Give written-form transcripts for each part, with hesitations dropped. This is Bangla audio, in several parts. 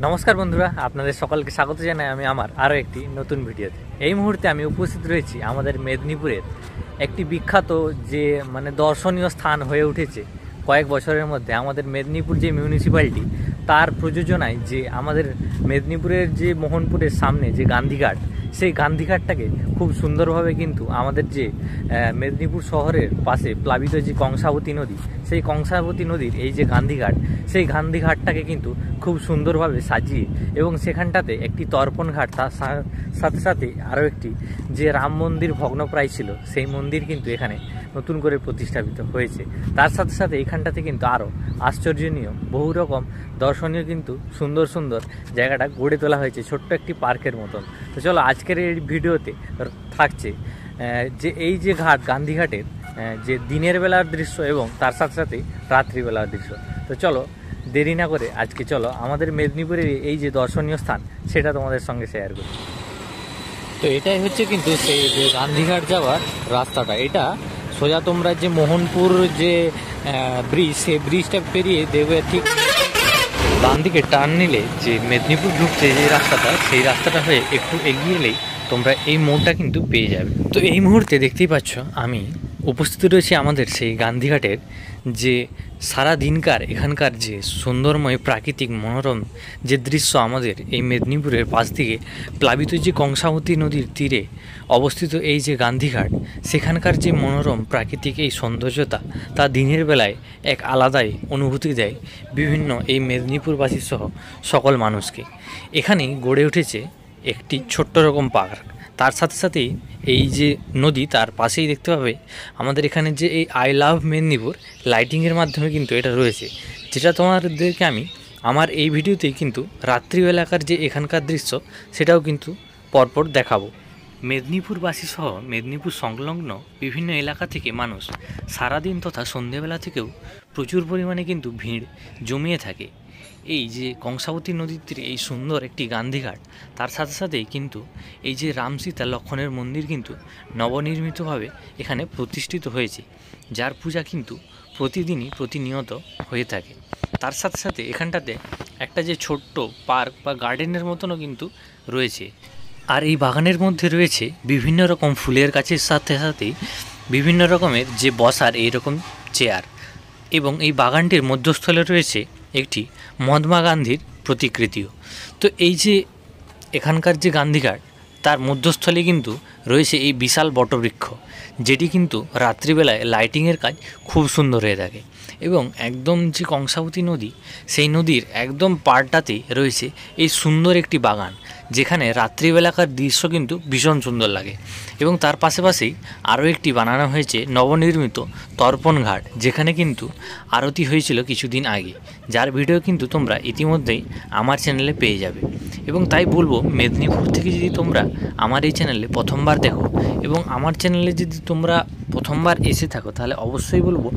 নমস্কার বন্ধুরা, আপনাদের সকলকে স্বাগত জানাই আমি আমার আরও একটি নতুন ভিডিওতে। এই মুহূর্তে আমি উপস্থিত রয়েছি আমাদের মেদিনীপুরের একটি বিখ্যাত যে দর্শনীয় স্থান হয়ে উঠেছে কয়েক বছরের মধ্যে। আমাদের মেদিনীপুর যে মিউনিসিপ্যালিটি তার প্রযোজনায় যে আমাদের মেদিনীপুরের যে মোহনপুরের সামনে যে গান্ধীঘাট, সেই গান্ধীঘাটটাকে খুব সুন্দরভাবে কিন্তু আমাদের যে মেদিনীপুর শহরের পাশে প্লাবিত যে কংসাবতী নদী, সেই কংসাবতী নদীর এই যে গান্ধীঘাট, সেই গান্ধীঘাটটাকে কিন্তু খুব সুন্দরভাবে সাজিয়ে এবং সেখানটাতে একটি তর্পণ ঘাট, তার সাথে সাথে আরও একটি যে রাম মন্দির ভগ্নপ্রায় ছিল সেই মন্দির কিন্তু এখানে নতুন করে প্রতিষ্ঠাপিত হয়েছে। তার সাথে সাথে এখানটাতে কিন্তু আরও আশ্চর্যনীয় বহু রকম দর্শনীয় কিন্তু সুন্দর সুন্দর জায়গাটা গড়ে তোলা হয়েছে, ছোট্ট একটি পার্কের মতন। তো চলো আজকের এই ভিডিওতে থাকছে যে এই যে ঘাট, গান্ধীঘাটের যে দিনের বেলার দৃশ্য এবং তার সাথে সাথে রাত্রিবেলার দৃশ্য। তো চলো দেরি না করে আজকে চলো আমাদের মেদিনীপুরের এই যে দর্শনীয় স্থান সেটা তোমাদের সঙ্গে শেয়ার করি। তো এটাই হচ্ছে কিন্তু সেই যে গান্ধীঘাট যাওয়ার রাস্তাটা। এটা সোজা তোমরা যে মোহনপুর যে ব্রিজ, সেই ব্রিজটা পেরিয়ে দেবে ঠিক বাম দিকে টার্ন নিলে যে মেদিনীপুর ঢুকছে যে রাস্তাটা, সেই রাস্তাটা হয়ে একটু এগিয়ে এলেই তোমরা এই মোড়টা কিন্তু পেয়ে যাবে। তো এই মুহূর্তে দেখতেই পাচ্ছ আমি উপস্থিত রয়েছি আমাদের সেই গান্ধীঘাটের যে সারা দিনকার এখানকার যে সুন্দরময় প্রাকৃতিক মনোরম যে দৃশ্য, আমাদের এই মেদিনীপুরের পাশ দিকে প্লাবিত যে কংসাবতী নদীর তীরে অবস্থিত এই যে গান্ধীঘাট, সেখানকার যে মনোরম প্রাকৃতিক এই সৌন্দর্যতা তা দিনের বেলায় এক আলাদাই অনুভূতি দেয় বিভিন্ন এই মেদিনীপুরবাসী সহ সকল মানুষকে। এখানেই গড়ে উঠেছে একটি ছোট্ট রকম পার্ক। তার সাথে সাথেই এই যে নদী, তার পাশেই দেখতে পাবে আমাদের এখানে যে এই আই লাভ মেদিনীপুর লাইটিংয়ের মাধ্যমে কিন্তু এটা রয়েছে, যেটা তোমাদেরকে আমি আমার এই ভিডিওতেই কিন্তু রাত্রিবেলাকার যে এখানকার দৃশ্য সেটাও কিন্তু পরপর দেখাবো। মেদিনীপুরবাসী সহ মেদিনীপুর সংলগ্ন বিভিন্ন এলাকা থেকে মানুষ সারাদিন তথা সন্ধ্যেবেলা থেকেও প্রচুর পরিমাণে কিন্তু ভিড় জমিয়ে থাকে এই যে কংসাবতী নদীর তীরে এই সুন্দর একটি গান্ধীঘাট। তার সাথে সাথেই কিন্তু এই যে রাম সীতা লক্ষ্মণের মন্দির কিন্তু নবনির্মিতভাবে এখানে প্রতিষ্ঠিত হয়েছে, যার পূজা কিন্তু প্রতিদিনই প্রতিনিয়ত হয়ে থাকে। তার সাথে সাথে এখানটাতে একটা যে ছোট্ট পার্ক বা গার্ডেনের মতনও কিন্তু রয়েছে। আর এই বাগানের মধ্যে রয়েছে বিভিন্ন রকম ফুলের গাছের সাথে সাথেই বিভিন্ন রকমের যে বসার এইরকম চেয়ার, এবং এই বাগানটির মধ্যস্থলে রয়েছে একটি মহাত্মা গান্ধীর প্রতিকৃতিও। তো এই যে এখানকার যে গান্ধীঘাট, তার মধ্যস্থলে কিন্তু রয়েছে এই বিশাল বটবৃক্ষ, যেটি কিন্তু রাত্রিবেলায় লাইটিংয়ের কাজ খুব সুন্দর হয়ে থাকে। এবং একদম যে কংসাবতী নদী, সেই নদীর একদম পাড়টাতেই রয়েছে এই সুন্দর একটি বাগান, যেখানে রাত্রিবেলাকার দৃশ্য কিন্তু ভীষণ সুন্দর লাগে। এবং তার পাশাপাশি আরও একটি বানানো হয়েছে নবনির্মিত তর্পণ ঘাট, যেখানে কিন্তু আরতি হয়েছিল কিছুদিন আগে, যার ভিডিও কিন্তু তোমরা ইতিমধ্যেই আমার চ্যানেলে পেয়ে যাবে। এবং তাই বলবো, মেদিনীপুর থেকে যদি তোমরা আমার এই চ্যানেলে প্রথমবার দেখো এবং আমার চ্যানেলে যদি তোমরা প্রথমবার এসে থাকো, তাহলে অবশ্যই বলবো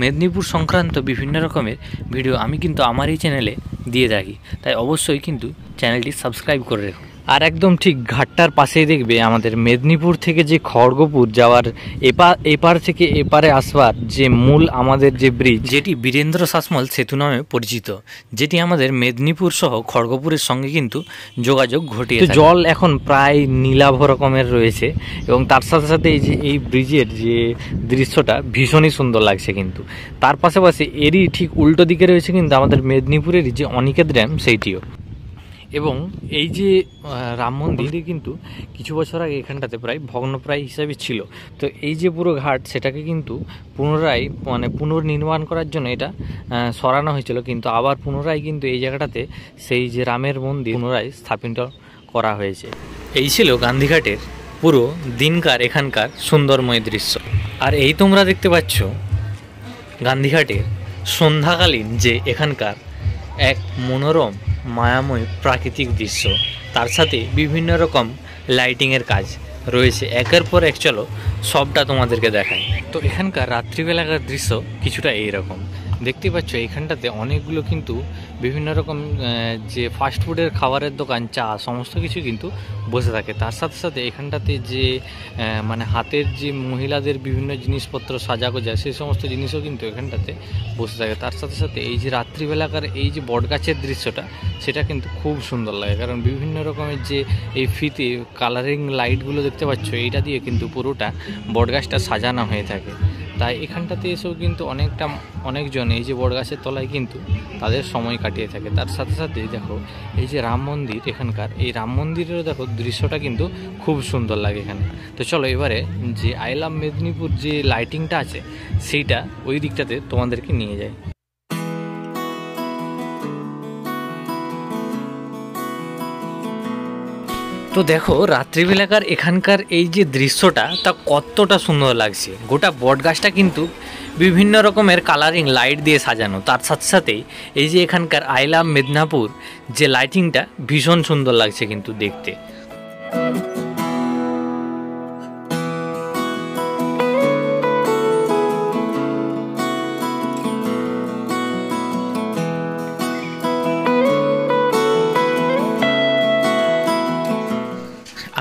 মেদিনীপুর সংক্রান্ত বিভিন্ন রকমের ভিডিও আমি কিন্তু আমার এই চ্যানেলে দিয়ে থাকি, তাই অবশ্যই কিন্তু চ্যানেলটি সাবস্ক্রাইব করে রেখো। আর একদম ঠিক ঘাটটার পাশেই দেখবে আমাদের মেদিনীপুর থেকে যে খড়গপুর যাওয়ার এপার থেকে এপারে আসবার যে মূল আমাদের যে ব্রিজ, যেটি বীরেন্দ্র শাসমল সেতু নামে পরিচিত, যেটি আমাদের মেদিনীপুর সহ খড়গপুরের সঙ্গে কিন্তু যোগাযোগ ঘটিয়ে থাকে। জল এখন প্রায় নীলাভ রকমের রয়েছে এবং তার সাথে সাথে এই যে এই ব্রিজের যে দৃশ্যটা ভীষণই সুন্দর লাগছে। কিন্তু তার পাশাপাশি এরই ঠিক উল্টো দিকে রয়েছে কিন্তু আমাদের মেদিনীপুরের যে অনিকেত ড্যাম, সেইটিও। এবং এই যে রাম মন্দির কিন্তু কিছু বছর আগে এখানটাতে প্রায় ভগ্নপ্রায় হিসাবে ছিল। তো এই যে পুরো ঘাট, সেটাকে কিন্তু পুনরায় পুনর্নির্মাণ করার জন্য এটা সরানো হয়েছিল, কিন্তু আবার পুনরায় কিন্তু এই জায়গাটাতে সেই যে রামের মন্দির পুনরায় স্থাপিত করা হয়েছে। এই ছিল গান্ধীঘাটের পুরো দিনকার এখানকার সুন্দরময় দৃশ্য। আর এই তোমরা দেখতে পাচ্ছ গান্ধীঘাটের সন্ধ্যাকালীন যে এখানকার এক মনোরম মায়াময় প্রাকৃতিক দৃশ্য, তার সাথে বিভিন্ন রকম লাইটিংয়ের কাজ রয়েছে। একের পর এক চলো সবটা তোমাদেরকে দেখাই। তো এখানকার রাত্রিবেলাকার দৃশ্য কিছুটা এইরকম। দেখতে পাচ্ছ এখানটাতে অনেকগুলো কিন্তু বিভিন্ন রকম যে ফাস্টফুডের খাবারের দোকান, চা, সমস্ত কিছু কিন্তু বসে থাকে। তার সাথে সাথে এখানটাতে যে মানে হাতের যে মহিলাদের বিভিন্ন জিনিসপত্র সাজাগোজা, সেই সমস্ত জিনিসও কিন্তু এখানটাতে বসে থাকে। তার সাথে সাথে এই যে রাত্রিবেলাকার এই যে বটগাছের দৃশ্যটা, সেটা কিন্তু খুব সুন্দর লাগে, কারণ বিভিন্ন রকমের যে এই ফিতে কালারিং লাইটগুলো দেখতে পাচ্ছ, এইটা দিয়ে কিন্তু পুরোটা বটগাছটা সাজানো হয়ে থাকে। তাই এখানটাতে এসেও কিন্তু অনেকজন এই যে বটগাছের তলায় কিন্তু তাদের সময় কাটিয়ে থাকে। তার সাথে সাথে দেখো এই যে রাম মন্দির, এখানকার এই রাম মন্দিরেরও দেখো দৃশ্যটা কিন্তু খুব সুন্দর লাগে এখানে। তো চলো এবারে যে আই লাভ মেদিনীপুর যে লাইটিংটা আছে, সেইটা ওই দিকটাতে তোমাদেরকে নিয়ে যায়। তো দেখো রাত্রিবেলাকার এখানকার এই যে দৃশ্যটা, তা কতটা সুন্দর লাগছে। গোটা বটগাছটা কিন্তু বিভিন্ন রকমের কালারিং লাইট দিয়ে সাজানো। তার সাথে সাথেই এই যে এখানকার আই লাভ মেদিনীপুর যে লাইটিংটা ভীষণ সুন্দর লাগছে কিন্তু দেখতে।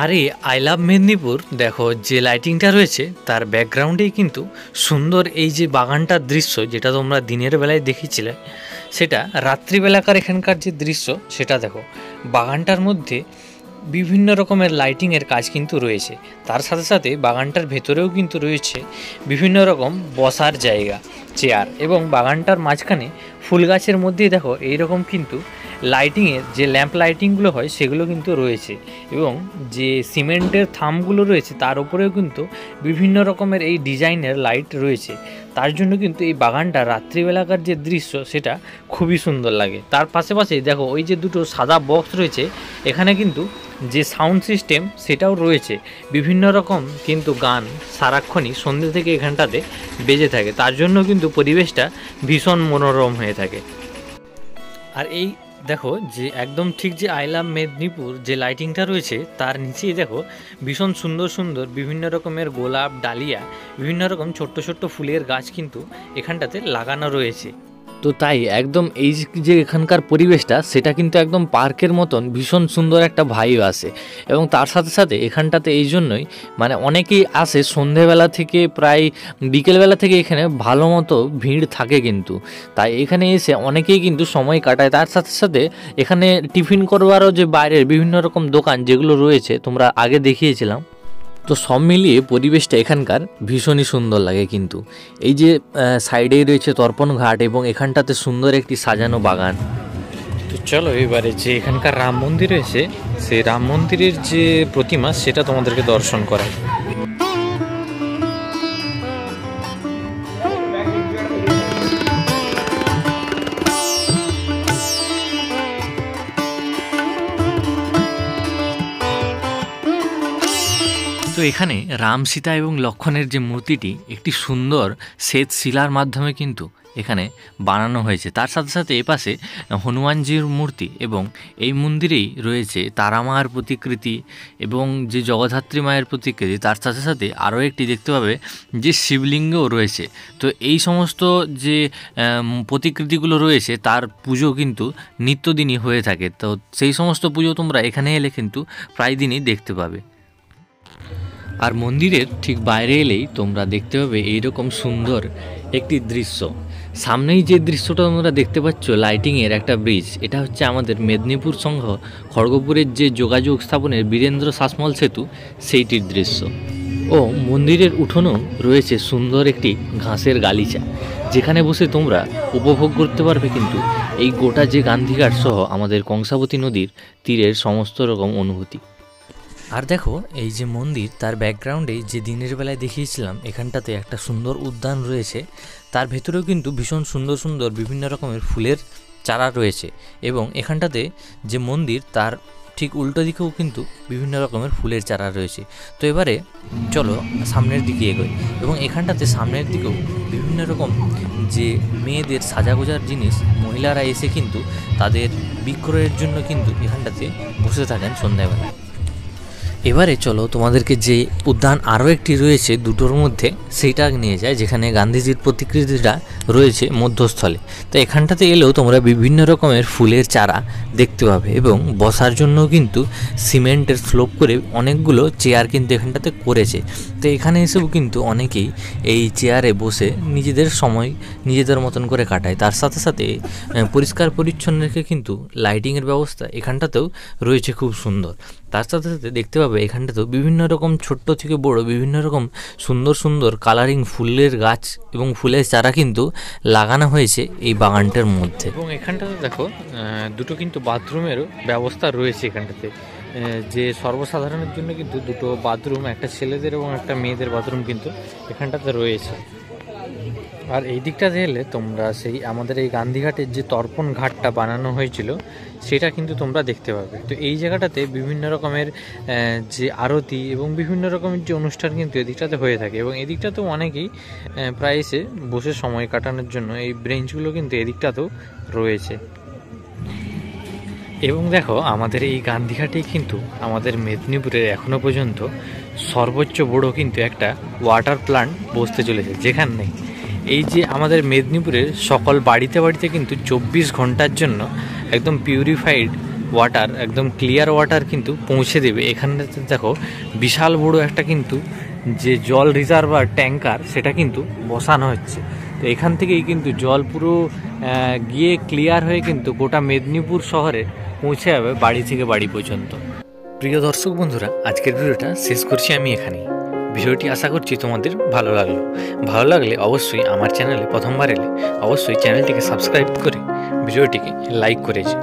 আর এই আই লাভ মেদিনীপুর দেখো যে লাইটিংটা রয়েছে, তার ব্যাকগ্রাউন্ডেই কিন্তু সুন্দর এই যে বাগানটার দৃশ্য, যেটা তোমরা দিনের বেলায় দেখেছিলে, সেটা রাত্রিবেলাকার এখানকার যে দৃশ্য, সেটা দেখো বাগানটার মধ্যে বিভিন্ন রকমের লাইটিংয়ের কাজ কিন্তু রয়েছে। তার সাথে সাথে বাগানটার ভেতরেও কিন্তু রয়েছে বিভিন্ন রকম বসার জায়গা, চেয়ার, এবং বাগানটার মাঝখানে ফুল গাছের মধ্যেই দেখো এইরকম কিন্তু লাইটিংয়ের যে ল্যাম্প লাইটিংগুলো হয় সেগুলো কিন্তু রয়েছে, এবং যে সিমেন্টের থামগুলো রয়েছে তার উপরেও কিন্তু বিভিন্ন রকমের এই ডিজাইনের লাইট রয়েছে। তার জন্য কিন্তু এই বাগানটা রাত্রিবেলাকার যে দৃশ্য, সেটা খুবই সুন্দর লাগে। তার পাশাপাশি দেখো ওই যে দুটো সাদা বক্স রয়েছে, এখানে কিন্তু যে সাউন্ড সিস্টেম সেটাও রয়েছে। বিভিন্ন রকম কিন্তু গান সারাক্ষণই সন্ধ্যে থেকে এখানটাতে বেজে থাকে, তার জন্য কিন্তু পরিবেশটা ভীষণ মনোরম হয়ে থাকে। আর এই দেখো যে একদম ঠিক যে আই লাভ মেদিনীপুর যে লাইটিংটা রয়েছে, তার নিচেই দেখো ভীষণ সুন্দর সুন্দর বিভিন্ন রকমের গোলাপ, ডালিয়া, বিভিন্ন রকম ছোট্ট ছোট্ট ফুলের গাছ কিন্তু এখানটাতে লাগানো রয়েছে। তো তাই একদম এই যে এখানকার পরিবেশটা, সেটা কিন্তু একদম পার্কের মতন ভীষণ সুন্দর একটা ভাইব আসে। এবং তার সাথে সাথে এখানটাতে এই জন্যই মানে অনেকেই আসে সন্ধেবেলা থেকে, প্রায় বিকেলবেলা থেকে এখানে ভালো মতো ভিড় থাকে কিন্তু। তাই এখানে এসে অনেকেই কিন্তু সময় কাটায়। তার সাথে সাথে এখানে টিফিন করবারও যে বাইরের বিভিন্ন রকম দোকান যেগুলো রয়েছে, তোমরা আগে দেখিয়েছিলাম, তো সব মিলিয়ে পরিবেশটা এখানকার ভীষণই সুন্দর লাগে কিন্তু। এই যে সাইডেই রয়েছে তর্পণ ঘাট, এবং এখানটাতে সুন্দর একটি সাজানো বাগান। তো চলো এবারে যে এখানকার রাম মন্দির রয়েছে, সেই রাম মন্দিরের যে প্রতিমা, সেটা তোমাদেরকে দর্শন করায়। তো এখানে রাম, সীতা এবং লক্ষ্মণের যে মূর্তিটি একটি সুন্দর শ্বেত শিলার মাধ্যমে কিন্তু এখানে বানানো হয়েছে। তার সাথে সাথে এপাশে হনুমানজির মূর্তি, এবং এই মন্দিরেই রয়েছে তারামার প্রতিকৃতি এবং যে জগদ্ধাত্রী মায়ের প্রতিকৃতি। তার সাথে সাথে আরও একটি দেখতে পাবে যে শিবলিঙ্গও রয়েছে। তো এই সমস্ত যে প্রতিকৃতিগুলো রয়েছে, তার পুজো কিন্তু নিত্যদিনই হয়ে থাকে। তো সেই সমস্ত পুজো তোমরা এখানে এলে কিন্তু প্রায় দিনই দেখতে পাবে। আর মন্দিরের ঠিক বাইরে এলেই তোমরা দেখতে পাবে এইরকম সুন্দর একটি দৃশ্য। সামনেই যে দৃশ্যটা তোমরা দেখতে পাচ্ছ, লাইটিংয়ের একটা ব্রিজ, এটা হচ্ছে আমাদের মেদিনীপুর সংঘ খড়গপুরের যে যোগাযোগ স্থাপনের বীরেন্দ্র শাসমল সেতু, সেইটির দৃশ্য। ও মন্দিরের উঠোনেও রয়েছে সুন্দর একটি ঘাসের গালিচা, যেখানে বসে তোমরা উপভোগ করতে পারবে কিন্তু এই গোটা যে গান্ধীঘাট সহ আমাদের কংসাবতী নদীর তীরের সমস্ত রকম অনুভূতি। আর দেখো এই যে মন্দির, তার ব্যাকগ্রাউন্ডে যে দিনের বেলায় দেখিয়েছিলাম, এখানটাতে একটা সুন্দর উদ্যান রয়েছে। তার ভেতরেও কিন্তু ভীষণ সুন্দর সুন্দর বিভিন্ন রকমের ফুলের চারা রয়েছে, এবং এখানটাতে যে মন্দির, তার ঠিক উল্টো দিকেও কিন্তু বিভিন্ন রকমের ফুলের চারা রয়েছে। তো এবারে চলো সামনের দিকে এগোই, এবং এখানটাতে সামনের দিকেও বিভিন্ন রকম যে মেয়েদের সাজাগোজার জিনিস, মহিলারা এসে কিন্তু তাদের বিক্রয়ের জন্য কিন্তু এখানটাতে বসে থাকেন সন্ধ্যাবেলা। এবারে চলো তোমাদেরকে যে উদ্যান আরও একটি রয়েছে দুটোর মধ্যে সেইটা নিয়ে যায়, যেখানে গান্ধীজির প্রতিকৃতিটা রয়েছে মধ্যস্থলে। তো এখানটাতে এলেও তোমরা বিভিন্ন রকমের ফুলের চারা দেখতে পাবে এবং বসার জন্য কিন্তু সিমেন্টের স্লোপ করে অনেকগুলো চেয়ার কিন্তু এখানটাতে করেছে। তো এখানে এসেও কিন্তু অনেকেই এই চেয়ারে বসে নিজেদের সময় নিজেদের মতন করে কাটায়। তার সাথে সাথে পরিষ্কার পরিচ্ছন্ন রেখে কিন্তু লাইটিংয়ের ব্যবস্থা এখানটাতেও রয়েছে খুব সুন্দর। তার সাথে সাথে দেখতে পাবে এখানটাতেও বিভিন্ন রকম ছোট্ট থেকে বড় বিভিন্ন রকম সুন্দর সুন্দর কালারিং ফুলের গাছ এবং ফুলের চারা কিন্তু লাগানো হয়েছে এই বাগানটার মধ্যে। এবং এখানটাতে দেখো দুটো কিন্তু বাথরুমেরও ব্যবস্থা রয়েছে এখানটাতে, যে সর্বসাধারণের জন্য কিন্তু দুটো বাথরুম, একটা ছেলেদের এবং একটা মেয়েদের বাথরুম কিন্তু এখানটাতে রয়েছে। আর এই দিকটাতে এলে তোমরা সেই আমাদের এই গান্ধীঘাটের যে তর্পণ ঘাটটা বানানো হয়েছিল সেটা কিন্তু তোমরা দেখতে পাবে। তো এই জায়গাটাতে বিভিন্ন রকমের যে আরতি এবং বিভিন্ন রকমের যে অনুষ্ঠান কিন্তু এদিকটাতে হয়ে থাকে, এবং এদিকটাতেও অনেকেই প্রায় এসে বসে সময় কাটানোর জন্য এই বেঞ্চগুলো কিন্তু এদিকটাতেও রয়েছে। এবং দেখো আমাদের এই গান্ধীঘাটেই কিন্তু আমাদের মেদিনীপুরের এখনও পর্যন্ত সর্বোচ্চ বড় কিন্তু একটা ওয়াটার প্লান্ট বসতে চলেছে, যেখানে এই যে আমাদের মেদিনীপুরের সকল বাড়িতে বাড়িতে কিন্তু 24 ঘন্টার জন্য একদম পিউরিফাইড ওয়াটার, একদম ক্লিয়ার ওয়াটার কিন্তু পৌঁছে দেবে। এখানটাতে দেখো বিশাল বড় একটা কিন্তু যে জল রিজার্ভার ট্যাঙ্কার সেটা কিন্তু বসানো হচ্ছে। তো এখান থেকেই কিন্তু জল পুরো গিয়ে ক্লিয়ার হয়ে কিন্তু গোটা মেদিনীপুর শহরে পৌঁছে যাবে বাড়ি থেকে বাড়ি পর্যন্ত। প্রিয় দর্শক বন্ধুরা, আজকের ভিডিওটা শেষ করছি আমি এখানেই। ভিডিওটি আশা করছি তোমাদের ভালো লাগলে অবশ্যই আমার চ্যানেলে প্রথমবার এলে অবশ্যই চ্যানেলটিকে সাবস্ক্রাইব করে ভিডিওটিকে লাইক করে যেও।